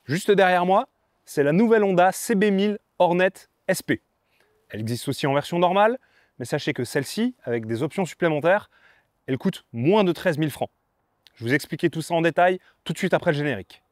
Juste derrière moi, c'est la nouvelle Honda CB1000 Hornet SP. Elle existe aussi en version normale, mais sachez que celle-ci, avec des options supplémentaires, elle coûte moins de 13 000 francs. Je vais vous expliquer tout ça en détail tout de suite après le générique.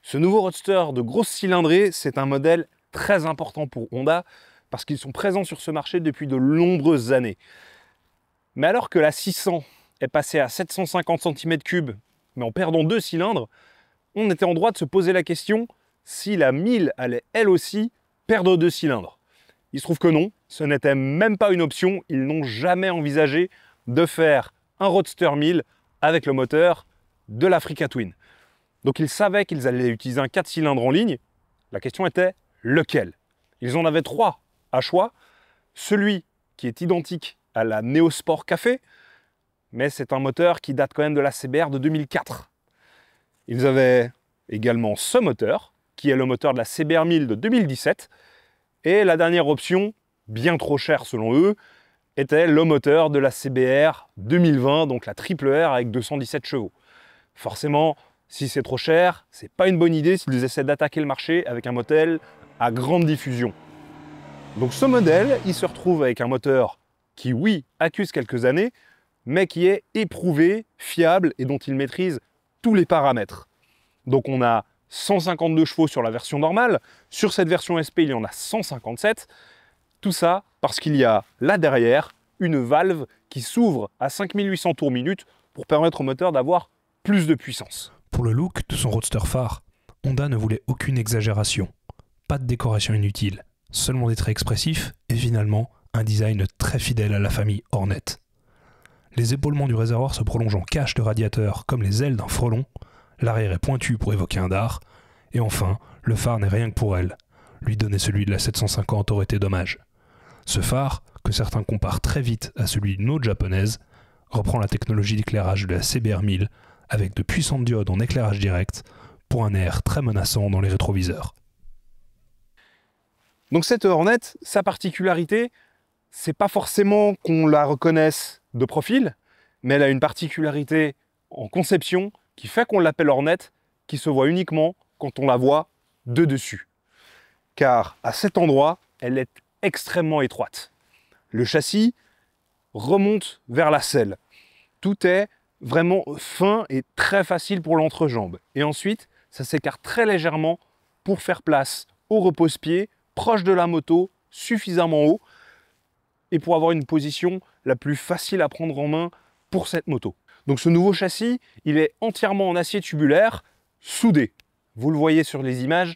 Ce nouveau Roadster de grosse cylindrée, c'est un modèle très important pour Honda parce qu'ils sont présents sur ce marché depuis de nombreuses années. Mais alors que la 600 est passée à 750 cm3, mais en perdant 2 cylindres, on était en droit de se poser la question si la 1000 allait elle aussi perdre 2 cylindres. Il se trouve que non, ce n'était même pas une option, ils n'ont jamais envisagé de faire un Roadster 1000 avec le moteur de l'Africa Twin. Donc ils savaient qu'ils allaient utiliser un 4 cylindres en ligne. La question était lequel? Ils en avaient 3 à choix. Celui qui est identique à la Neosport Café, mais c'est un moteur qui date quand même de la CBR de 2004. Ils avaient également ce moteur, qui est le moteur de la CBR 1000 de 2017. Et la dernière option, bien trop chère selon eux, était le moteur de la CBR 2020, donc la Triple R avec 217 chevaux. Forcément, si c'est trop cher, c'est pas une bonne idée s'ils essaient d'attaquer le marché avec un modèle à grande diffusion. Donc ce modèle, il se retrouve avec un moteur qui, oui, accuse quelques années, mais qui est éprouvé, fiable et dont il maîtrise tous les paramètres. Donc on a 152 chevaux sur la version normale, sur cette version SP il y en a 157, tout ça parce qu'il y a là derrière une valve qui s'ouvre à 5800 tours minute pour permettre au moteur d'avoir plus de puissance. Pour le look de son roadster phare, Honda ne voulait aucune exagération. Pas de décoration inutile, seulement des traits expressifs et finalement un design très fidèle à la famille Hornet. Les épaulements du réservoir se prolongent en cache de radiateur comme les ailes d'un frelon, l'arrière est pointu pour évoquer un dard, et enfin, le phare n'est rien que pour elle. Lui donner celui de la 750 aurait été dommage. Ce phare, que certains comparent très vite à celui d'une autre japonaise, reprend la technologie d'éclairage de la CBR 1000 avec de puissantes diodes en éclairage direct pour un air très menaçant dans les rétroviseurs. Donc cette Hornet, sa particularité, c'est pas forcément qu'on la reconnaisse de profil, mais elle a une particularité en conception qui fait qu'on l'appelle Hornet, qui se voit uniquement quand on la voit de dessus. Car à cet endroit, elle est extrêmement étroite. Le châssis remonte vers la selle. Tout est vraiment fin et très facile pour l'entrejambe. Et ensuite, ça s'écarte très légèrement pour faire place au repose-pied, proche de la moto, suffisamment haut, et pour avoir une position la plus facile à prendre en main pour cette moto. Donc ce nouveau châssis, il est entièrement en acier tubulaire, soudé. Vous le voyez sur les images,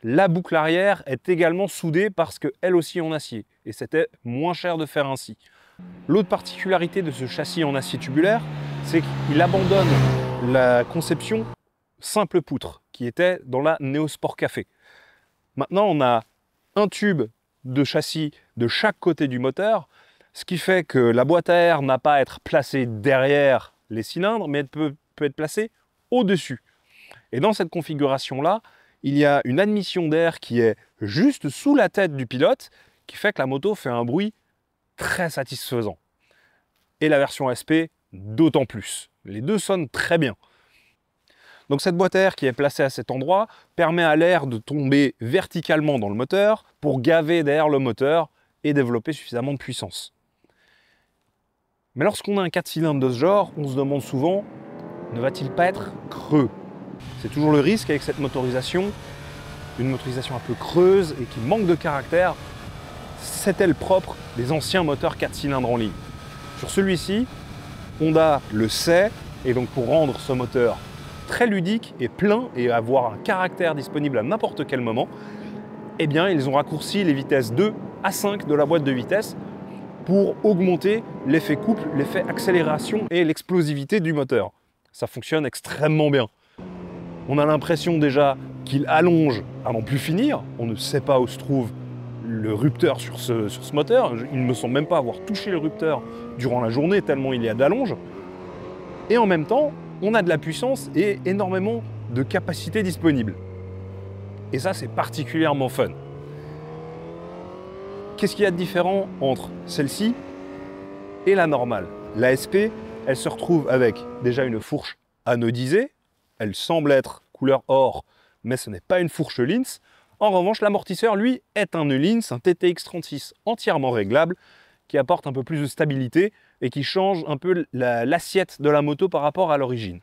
la boucle arrière est également soudée parce qu'elle aussi est en acier. Et c'était moins cher de faire ainsi. L'autre particularité de ce châssis en acier tubulaire, c'est qu'il abandonne la conception simple poutre qui était dans la Neosport Café. Maintenant, on a un tube de châssis de chaque côté du moteur, ce qui fait que la boîte à air n'a pas à être placée derrière les cylindres, mais elle peut être placée au-dessus. Et dans cette configuration-là, il y a une admission d'air qui est juste sous la tête du pilote, qui fait que la moto fait un bruit très satisfaisant. Et la version SP, d'autant plus. Les deux sonnent très bien. Donc cette boîte à air qui est placée à cet endroit permet à l'air de tomber verticalement dans le moteur pour gaver d'air le moteur et développer suffisamment de puissance. Mais lorsqu'on a un 4 cylindres de ce genre, on se demande souvent, ne va-t-il pas être creux? C'est toujours le risque avec cette motorisation, une motorisation un peu creuse et qui manque de caractère. C'était le propre des anciens moteurs 4 cylindres en ligne. Sur celui-ci, Honda le sait, et donc pour rendre ce moteur très ludique et plein et avoir un caractère disponible à n'importe quel moment, eh bien ils ont raccourci les vitesses 2 à 5 de la boîte de vitesse pour augmenter l'effet couple, l'effet accélération et l'explosivité du moteur. Ça fonctionne extrêmement bien. On a l'impression déjà qu'il allonge à n'en plus finir. On ne sait pas où se trouve le rupteur sur ce moteur. Il ne me semble même pas avoir touché le rupteur durant la journée tellement il y a d'allonge. Et en même temps, on a de la puissance et énormément de capacité disponible. Et ça, c'est particulièrement fun. Qu'est-ce qu'il y a de différent entre celle-ci et la normale? La SP, elle se retrouve avec déjà une fourche anodisée. Elle semble être couleur or, mais ce n'est pas une fourche Linz. En revanche, l'amortisseur, lui, est un Linz, un TTX36 entièrement réglable, qui apporte un peu plus de stabilité et qui change un peu l'assiette de la moto par rapport à l'origine.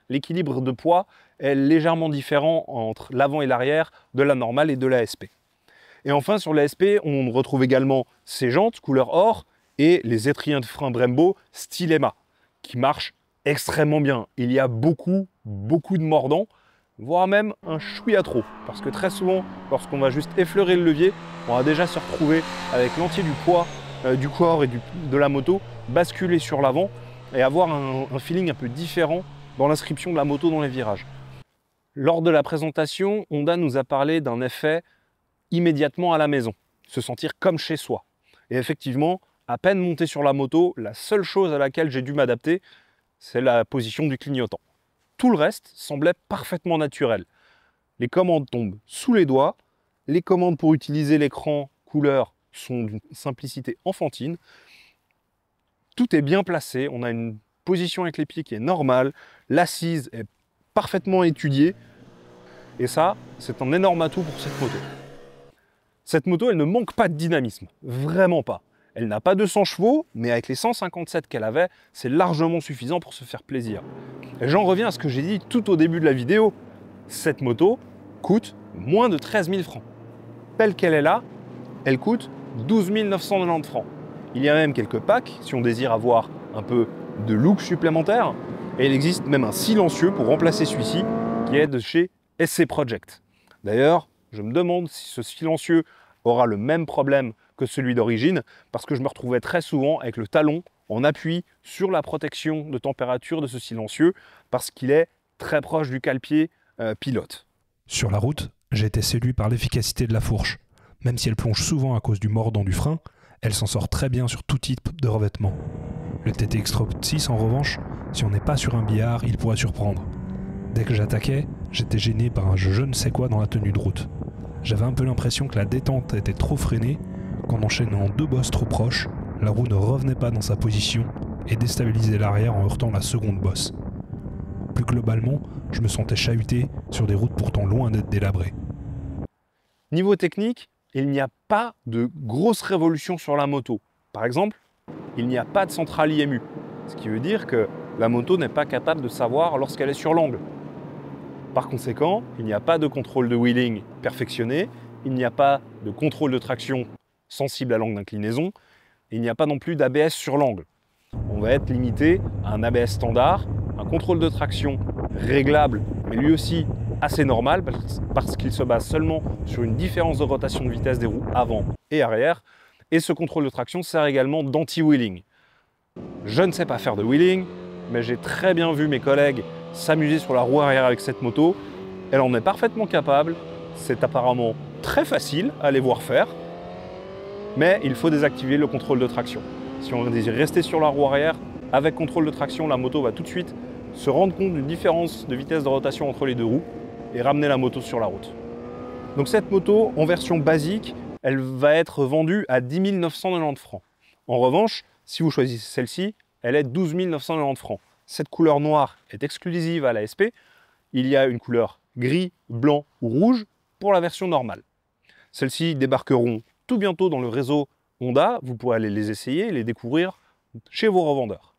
L'équilibre de poids est légèrement différent entre l'avant et l'arrière de la normale et de la SP. Et enfin, sur la SP, on retrouve également ces jantes couleur or et les étriens de frein Brembo style EMA, qui marchent extrêmement bien. Il y a beaucoup de mordants, voire même un chouïa trop. Parce que très souvent, lorsqu'on va juste effleurer le levier, on va déjà se retrouver avec l'entier du poids du corps et de la moto basculer sur l'avant et avoir un feeling un peu différent dans l'inscription de la moto dans les virages. Lors de la présentation, Honda nous a parlé d'un effet immédiatement à la maison, se sentir comme chez soi. Et effectivement, à peine monté sur la moto, la seule chose à laquelle j'ai dû m'adapter, c'est la position du clignotant. Tout le reste semblait parfaitement naturel. Les commandes tombent sous les doigts, les commandes pour utiliser l'écran couleur sont d'une simplicité enfantine. Tout est bien placé, on a une position avec les pieds qui est normale, l'assise est parfaitement étudiée, et ça, c'est un énorme atout pour cette moto. Cette moto, elle ne manque pas de dynamisme, vraiment pas. Elle n'a pas 200 chevaux, mais avec les 157 qu'elle avait, c'est largement suffisant pour se faire plaisir. Et j'en reviens à ce que j'ai dit tout au début de la vidéo. Cette moto coûte moins de 13 000 francs. Telle qu'elle est là, elle coûte 12 990 francs. Il y a même quelques packs, si on désire avoir un peu de look supplémentaire. Et il existe même un silencieux pour remplacer celui-ci, qui est de chez SC Project. D'ailleurs, je me demande si ce silencieux aura le même problème que celui d'origine, parce que je me retrouvais très souvent avec le talon en appui sur la protection de température de ce silencieux, parce qu'il est très proche du cale-pied pilote. Sur la route, j'ai été séduit par l'efficacité de la fourche. Même si elle plonge souvent à cause du mordant du frein, elle s'en sort très bien sur tout type de revêtement. Le TTX36 en revanche, si on n'est pas sur un billard, il pourrait surprendre. Dès que j'attaquais, j'étais gêné par un je ne sais quoi dans la tenue de route. J'avais un peu l'impression que la détente était trop freinée, qu'en enchaînant 2 bosses trop proches, la roue ne revenait pas dans sa position et déstabilisait l'arrière en heurtant la seconde bosse. Plus globalement, je me sentais chahuté sur des routes pourtant loin d'être délabrées. Niveau technique, il n'y a pas de grosse révolution sur la moto. Par exemple, il n'y a pas de centrale IMU, ce qui veut dire que la moto n'est pas capable de savoir lorsqu'elle est sur l'angle. Par conséquent, il n'y a pas de contrôle de wheeling perfectionné, il n'y a pas de contrôle de traction sensible à l'angle d'inclinaison, et il n'y a pas non plus d'ABS sur l'angle. On va être limité à un ABS standard, un contrôle de traction réglable, mais lui aussi assez normal, parce qu'il se base seulement sur une différence de rotation de vitesse des roues avant et arrière, et ce contrôle de traction sert également d'anti-wheeling. Je ne sais pas faire de wheeling, mais j'ai très bien vu mes collègues s'amuser sur la roue arrière avec cette moto. Elle en est parfaitement capable, c'est apparemment très facile à les voir faire, mais il faut désactiver le contrôle de traction. Si on désire rester sur la roue arrière, avec contrôle de traction, la moto va tout de suite se rendre compte d'une différence de vitesse de rotation entre les deux roues et ramener la moto sur la route. Donc cette moto, en version basique, elle va être vendue à 10 990 francs. En revanche, si vous choisissez celle-ci, elle est 12 990 francs. Cette couleur noire est exclusive à la SP. Il y a une couleur gris, blanc ou rouge pour la version normale. Celles-ci débarqueront tout bientôt dans le réseau Honda, vous pourrez aller les essayer et les découvrir chez vos revendeurs.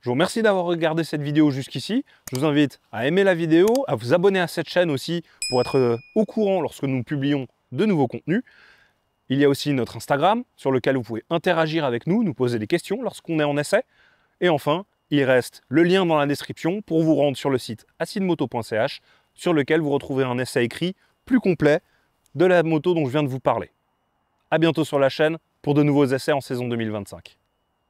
Je vous remercie d'avoir regardé cette vidéo jusqu'ici. Je vous invite à aimer la vidéo, à vous abonner à cette chaîne aussi pour être au courant lorsque nous publions de nouveaux contenus. Il y a aussi notre Instagram sur lequel vous pouvez interagir avec nous, nous poser des questions lorsqu'on est en essai. Et enfin, il reste le lien dans la description pour vous rendre sur le site acidmoto.ch sur lequel vous retrouvez un essai écrit plus complet de la moto dont je viens de vous parler. À bientôt sur la chaîne pour de nouveaux essais en saison 2025.